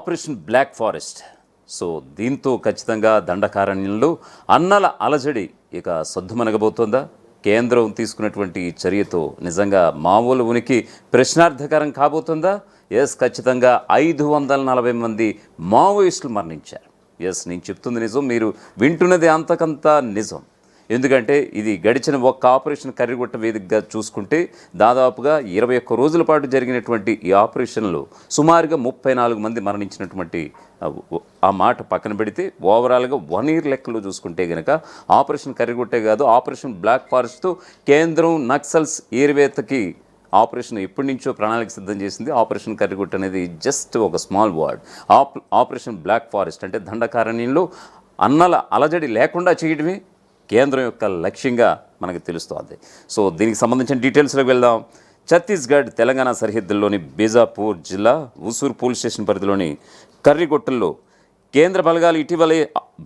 Operation black forest. So దీంతో ఖచ్చితంగా దండకారణ్యంలో అన్నల అలజడి ఇక సద్దుమణగబోతోందా? కేంద్రం తీసుకున్నటువంటి ఈ చర్యతో నిజంగా మామూలు ఉనికి ప్రశ్నార్థకరం కాబోతుందా? ఖచ్చితంగా 540 మంది మావోయిస్టులు మరణించారు. నేను చెప్తుంది నిజం, మీరు వింటున్నది అంతకంతా నిజం. ఎందుకంటే ఇది గడిచిన ఒక్క ఆపరేషన్ కర్రిగుట్ట వేదికగా చూసుకుంటే దాదాపుగా 21 రోజుల పాటు జరిగినటువంటి ఈ ఆపరేషన్లో సుమారుగా 34 మంది మరణించినటువంటి ఆ మాట పక్కన పెడితే ఓవరాల్గా 1 ఇయర్ లెక్కలో చూసుకుంటే కనుక ఆపరేషన్ కర్రిగుట్టే కాదు, ఆపరేషన్ బ్లాక్ ఫారెస్ట్తో కేంద్రం నక్సల్స్ ఏరివేతకి ఆపరేషన్ ఎప్పటి నుంచో ప్రణాళిక సిద్ధం చేసింది. ఆపరేషన్ కర్రిగుట్ట అనేది జస్ట్ ఒక small word. Operation black forest అంటే దండకారణ్యంలో అన్నల అలజడి లేకుండా చేయడమే కేంద్రం యొక్క లక్ష్యంగా మనకు తెలుస్తోంది. సో దీనికి సంబంధించిన డీటెయిల్స్లోకి వెళ్దాం. ఛత్తీస్గఢ్ తెలంగాణ సరిహద్దుల్లోని బీజాపూర్ జిల్లా ఉసూర్ పోలీస్ స్టేషన్ పరిధిలోని కర్రిగుట్టల్లో కేంద్ర బలగాలు ఇటీవలే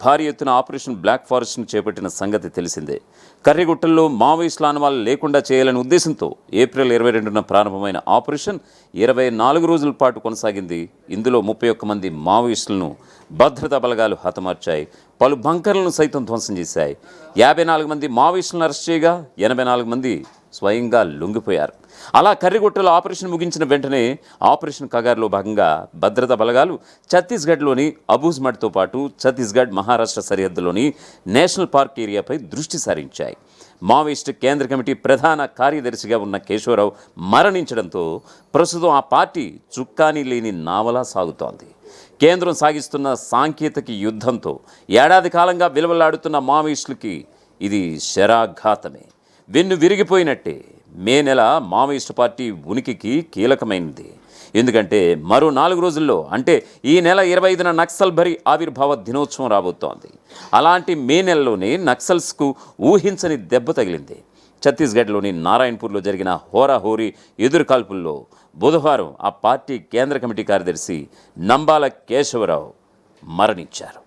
భారీ ఎత్తున ఆపరేషన్ బ్లాక్ ఫారెస్ట్ను చేపట్టిన సంగతి తెలిసిందే. కర్రిగుట్టల్లో మావోయిస్టుల ఆనవాళ్లు లేకుండా చేయాలనే ఉద్దేశంతో ఏప్రిల్ 22న ప్రారంభమైన ఆపరేషన్ 24 రోజుల పాటు కొనసాగింది. ఇందులో 31 మంది మావోయిస్టులను భద్రతా బలగాలు హతమార్చాయి. పలు బంకర్లను సైతం ధ్వంసం చేశాయి. 54 మంది మావోయిస్టులను అరెస్ట్ చేయగా 84 మంది స్వయంగా లొంగిపోయారు. అలా కర్రిగుట్టలో ఆపరేషన్ ముగించిన వెంటనే ఆపరేషన్ కగార్లో భాగంగా భద్రతా బలగాలు ఛత్తీస్గఢ్లోని అబూజ్మడ్తో పాటు ఛత్తీస్గఢ్ మహారాష్ట్ర సరిహద్దులోని నేషనల్ పార్క్ ఏరియాపై దృష్టి సారించాయి. మావోయిస్టు కేంద్ర కమిటీ ప్రధాన కార్యదర్శిగా ఉన్న కేశవరావు మరణించడంతో ప్రస్తుతం ఆ పార్టీ చుక్కానీ లేని నావలా సాగుతోంది. కేంద్రం సాగిస్తున్న సాంకేతిక యుద్ధంతో ఏడాది కాలంగా విలువలాడుతున్న మావోయిస్టులకి ఇది శరాఘాతమే. వెన్ను విరిగిపోయినట్టే. మే నెల మావోయిస్టు పార్టీ ఉనికికి కీలకమైనది. ఎందుకంటే మరో 4 రోజుల్లో అంటే ఈ నెల 25న నక్సల్ భరి ఆవిర్భావ దినోత్సవం రాబోతోంది. అలాంటి మే నెలలోనే నక్సల్స్కు ఊహించని దెబ్బ తగిలింది. ఛత్తీస్గఢ్లోని నారాయణపూర్లో జరిగిన హోరాహోరీ ఎదురుకాల్పుల్లో బుధవారం ఆ పార్టీ కేంద్ర కమిటీ కార్యదర్శి నంబాల కేశవరావు మరణించారు.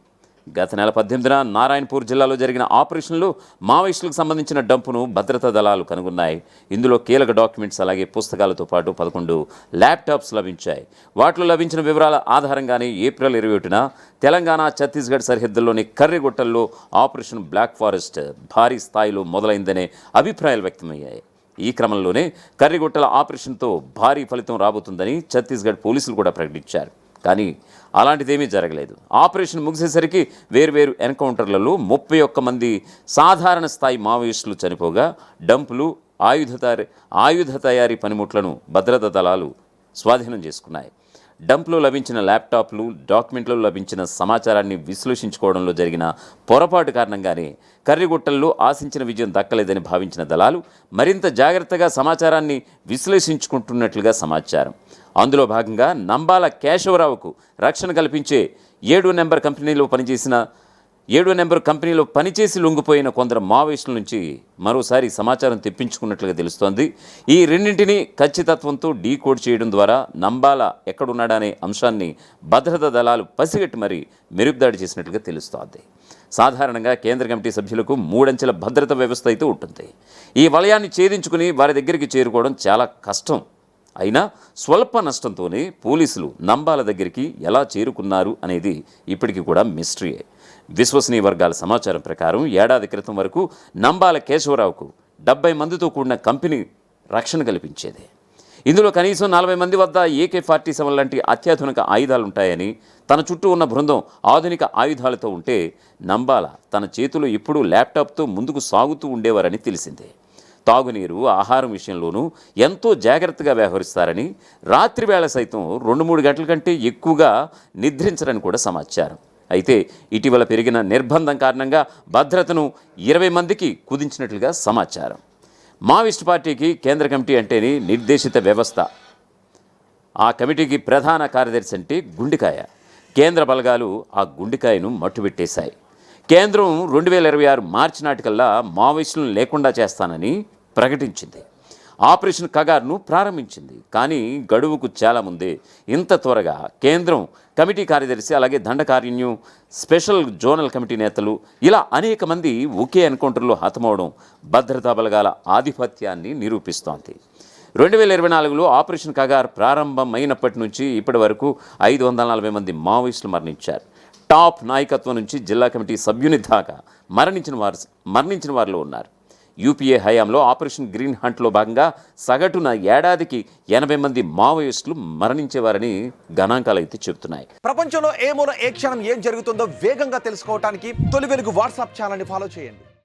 గత నెల 18న నారాయణపూర్ జిల్లాలో జరిగిన ఆపరేషన్లో మావోయిస్టులకు సంబంధించిన డంపును భద్రతా దళాలు కనుగొన్నాయి. ఇందులో కీలక డాక్యుమెంట్స్ అలాగే పుస్తకాలతో పాటు 11 ల్యాప్టాప్స్ లభించాయి. వాటిలో లభించిన వివరాల ఆధారంగానే ఏప్రిల్ 21న తెలంగాణ ఛత్తీస్గఢ్ సరిహద్దుల్లోని కర్రిగుట్టల్లో ఆపరేషన్ బ్లాక్ ఫారెస్ట్ భారీ స్థాయిలో మొదలైందనే అభిప్రాయాలు వ్యక్తమయ్యాయి. ఈ క్రమంలోనే కర్రిగుట్టల ఆపరేషన్తో భారీ ఫలితం రాబోతుందని ఛత్తీస్గఢ్ పోలీసులు కూడా ప్రకటించారు. కానీ అలాంటిదేమీ జరగలేదు. ఆపరేషన్ ముగిసేసరికి వేర్వేరు ఎన్కౌంటర్లలో 31 మంది సాధారణ స్థాయి మావోయిస్టులు చనిపోగా డంపులు, ఆయుధ తయారీ పనిముట్లను భద్రతా దళాలు స్వాధీనం చేసుకున్నాయి. డంప్లో లభించిన ల్యాప్టాప్లు, డాక్యుమెంట్లో లభించిన సమాచారాన్ని విశ్లేషించుకోవడంలో జరిగిన పొరపాటు కారణంగానే కర్రిగుట్టల్లో ఆశించిన విజయం దక్కలేదని భావించిన దళాలు మరింత జాగ్రత్తగా సమాచారాన్ని విశ్లేషించుకుంటున్నట్లుగా సమాచారం. అందులో భాగంగా నంబాల కేశవరావుకు రక్షణ కల్పించే 7 నెంబర్ కంపెనీలో పనిచేసి లొంగిపోయిన కొందరు మావోయిస్టుల నుంచి మరోసారి సమాచారం తెప్పించుకున్నట్లుగా తెలుస్తోంది. ఈ రెండింటినీ ఖచ్చితత్వంతో డీకోడ్ చేయడం ద్వారా నంబాల ఎక్కడున్నాడనే అంశాన్ని భద్రతా దళాలు పసిగట్టి మరీ మెరుపుదాడి చేసినట్లుగా తెలుస్తోంది. సాధారణంగా కేంద్ర కమిటీ సభ్యులకు 3 అంచెల భద్రతా వ్యవస్థ అయితే ఉంటుంది. ఈ వలయాన్ని ఛేదించుకుని వారి దగ్గరికి చేరుకోవడం చాలా కష్టం. అయినా స్వల్ప నష్టంతోనే పోలీసులు నంబాల దగ్గరికి ఎలా చేరుకున్నారు అనేది ఇప్పటికీ కూడా మిస్టరీయే. విశ్వసనీయ వర్గాల సమాచారం ప్రకారం ఏడాది క్రితం వరకు నంబాల కేశవరావుకు 70 మందితో కూడిన కంపెనీ రక్షణ కల్పించేది. ఇందులో కనీసం 40 మంది వద్ద AK-47 లాంటి అత్యాధునిక ఆయుధాలుంటాయని, తన చుట్టూ ఉన్న బృందం ఆధునిక ఆయుధాలతో ఉంటే నంబాల తన చేతిలో ఎప్పుడూ ల్యాప్టాప్తో ముందుకు సాగుతూ ఉండేవారని తెలిసిందే. తాగునీరు, ఆహారం విషయంలోనూ ఎంతో జాగ్రత్తగా వ్యవహరిస్తారని, రాత్రి వేళ సైతం 2-3 గంటల కంటే ఎక్కువగా నిద్రించరని కూడా సమాచారం. అయితే ఇటీవల పెరిగిన నిర్బంధం కారణంగా భద్రతను 20 మందికి కుదించినట్లుగా సమాచారం. మావోయిస్టు పార్టీకి కేంద్ర కమిటీ అంటేనే నిర్దేశిత వ్యవస్థ. ఆ కమిటీకి ప్రధాన కార్యదర్శి అంటే గుండెకాయ. కేంద్ర బలగాలు ఆ గుండెకాయను మట్టుబెట్టేశాయి. కేంద్రం 2026 మార్చి నాటికల్లా మావోయిస్టులను లేకుండా చేస్తానని ప్రకటించింది. ఆపరేషన్ కగార్ను ప్రారంభించింది. కానీ గడువుకు చాలా ముందే ఇంత త్వరగా కేంద్రం కమిటీ కార్యదర్శి, అలాగే దండకారణ్యం స్పెషల్ జోనల్ కమిటీ నేతలు ఇలా అనేక మంది ఒకే ఎన్కౌంటర్లో హతమవడం భద్రతా బలగాల ఆధిపత్యాన్ని నిరూపిస్తోంది. 2024లో ఆపరేషన్ కగార్ ప్రారంభమైనప్పటి నుంచి ఇప్పటి వరకు 540 మంది మావోయిస్టులు మరణించారు. టాప్ నాయకత్వం నుంచి జిల్లా కమిటీ సభ్యుని దాకా మరణించిన వారిలో ఉన్నారు. యూపీఏ హయాంలో ఆపరేషన్ గ్రీన్ హంట్లో భాగంగా సగటున ఏడాదికి 80 మంది మావోయిస్టులు మరణించేవారని గణాంకాలు అయితే చెబుతున్నాయి. ప్రపంచంలో ఏ మూల ఏ క్షణం ఏం జరుగుతుందో వేగంగా తెలుసుకోవడానికి తొలి వెలుగు వాట్సాప్ ఛానల్ని ఫాలో చేయండి.